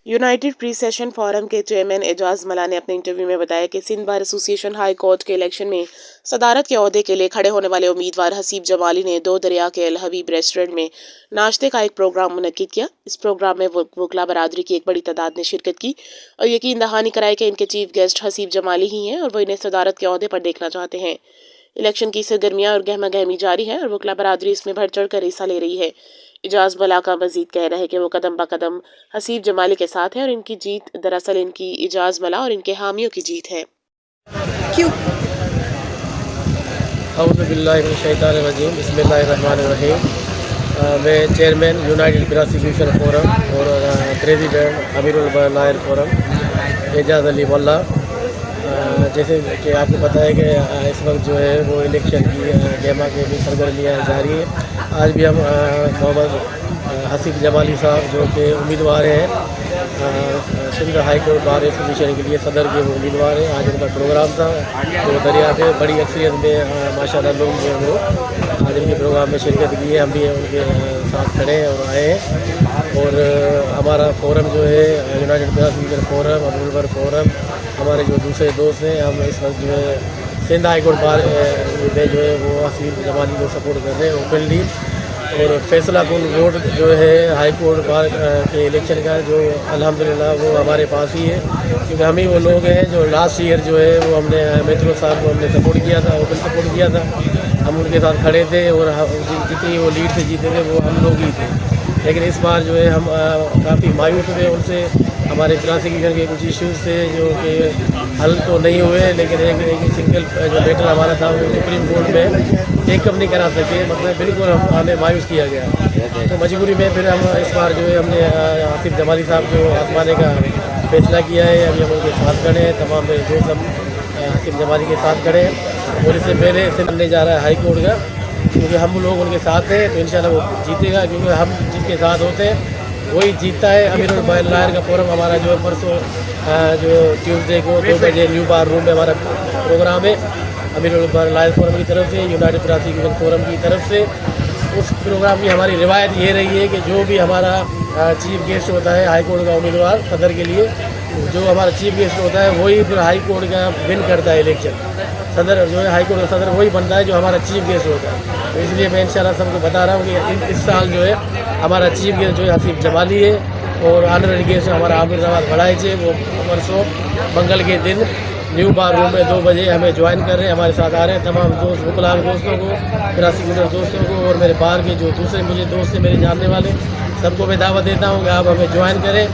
United pre session forum के chairman Ejaz Malla ने अपने इंटरव्यू में बताया कि Sindh bar association high court के इलेक्शन में सदारत के ओहदे के लिए खड़े होने वाले उम्मीदवार हसीब जमाली ने दो दरिया के अल हबीब रेस्टोरेंट में नाश्ते का एक प्रोग्राम मुनक्किद किया। इस प्रोग्राम में वकला बरादरी की एक बड़ी तादाद ने शिरकत की और यकीन दहानी कराई कि इनके चीफ गेस्ट हसीब जमाली ही हैं और वो इन्हें सदारत के ओहदे पर देखना चाहते हैं। इलेक्शन की सरगर्मियाँ और गहमा गहमी जारी है और वकला बरादरी इसमें बढ़ चढ़ कर हिस्सा ले रही है। एजाज मला का मजीद कहना है कि वो कदम ब कदम हसीब जमाली के साथ है और इनकी जीत दरअसल इनकी एजाज मला और इनके हामियों की जीत है। क्यों? औज़ुबिल्लाहिमिनश्शैतानिर्रजीम, बिस्मिल्लाहिर्रहमानिर्रहीम। मैं चेयरमैन यूनाइटेड प्रोसिक्यूशन फोरम और प्रेसिडेंट अमीरुल नायर फोरम एजाज अली मोल्ला। जैसे कि आपको पता है कि इस वक्त जो है वो इलेक्शन की गहमा गहमी सरगर्मियाँ जारी है। आज भी हम मोहम्मद हसीब जमाली साहब जो कि उम्मीदवार हैं Sindh high court bar association के लिए सदर के वो उम्मीदवार हैं। आज उनका प्रोग्राम था तो दरिया पे बड़ी अक्सरियत में माशाल्लाह लोग जो है वो आज उनके प्रोग्राम में शिरकत की है। हम भी उनके साथ खड़े हैं और आए हैं। और हमारा फोरम जो है United prosecution forum Abdul forum, हमारे जो दूसरे दोस्त हैं, हम इस वक्त जो है सिंध हाई कोर्ट बार में जो है वो हसीब जमाली को सपोर्ट कर रहे हैं ओपनली। और फैसला कुन वोट जो है हाई कोर्ट बार के इलेक्शन का जो अल्हम्दुलिल्लाह वो हमारे पास ही है, क्योंकि हम ही वो लोग हैं जो लास्ट ईयर जो है वो हमने मेट्रो साहब को हमने सपोर्ट किया था, ओपन सपोर्ट किया था। हम उनके साथ खड़े थे और जितनी वो लीड से जीते थे वो हम लोग ही थे। लेकिन इस बार जो है हम काफ़ी मायूस हुए उनसे। हमारे प्रोसिक्यूशन के कुछ इश्यूज़ थे जो कि हल तो नहीं हुए, लेकिन एक सिंगल जो मैटर हमारा था वो सुप्रीम कोर्ट में टेकअप नहीं करा सके, मतलब बिल्कुल हमें मायूस किया गया। तो मजबूरी में फिर हम इस बार जो है हमने हसीब जमाली साहब को आजमाने का फैसला किया है। अभी हम उनके साथ खड़े हैं, तमाम मेरे दोस्त हम हसीब जमाली के साथ खड़े हैं। और इससे पहले से मिलने जा रहा है हाई कोर्ट का, क्योंकि हम लोग उनके साथ हैं तो इंशाल्लाह वो जीतेगा, क्योंकि हम जिसके साथ होते हैं वही जीतता है। अमीरुल नायर का फोरम हमारा जो है परसों जो ट्यूसडे को 2 बजे न्यू बार रूम में हमारा प्रोग्राम है अमीरुल नायर फोरम की तरफ से, यूनाइटेड प्रोसिक्यूशन फोरम की तरफ से। उस प्रोग्राम की हमारी रिवायत ये रही है कि जो भी हमारा चीफ गेस्ट होता है हाई कोर्ट का उम्मीदवार सदर के लिए, जो हमारा चीफ गेस्ट होता है वही फिर हाई कोर्ट का विन करता है इलेक्शन। सदर जो है हाई कोर्ट का सदर वही बनता है जो हमारा चीफ गेस्ट होता है। तो इसलिए मैं इंशाल्लाह सबको बता रहा हूँ कि इस साल जो है हमारा चीफ गेस्ट जो है हसीब जमाली है और ऑनररी गेस्ट हमारा आमिर नवाज बड़ाइच है। वो परसों मंगल के दिन न्यू बार रूम में 2 बजे हमें ज्वाइन कर रहे हैं, हमारे साथ आ रहे हैं। तमाम दोस्त वकला दोस्तों को, प्रोसिक्यूटर दोस्तों को और मेरे बाहर के जो दूसरे मुझे दोस्त हैं मेरे जानने वाले, सबको मैं दावत देता हूँ कि आप हमें ज्वाइन करें।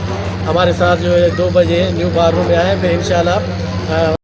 हमारे साथ जो है 2 बजे न्यू बार रूम में आए, फिर इंशाल्लाह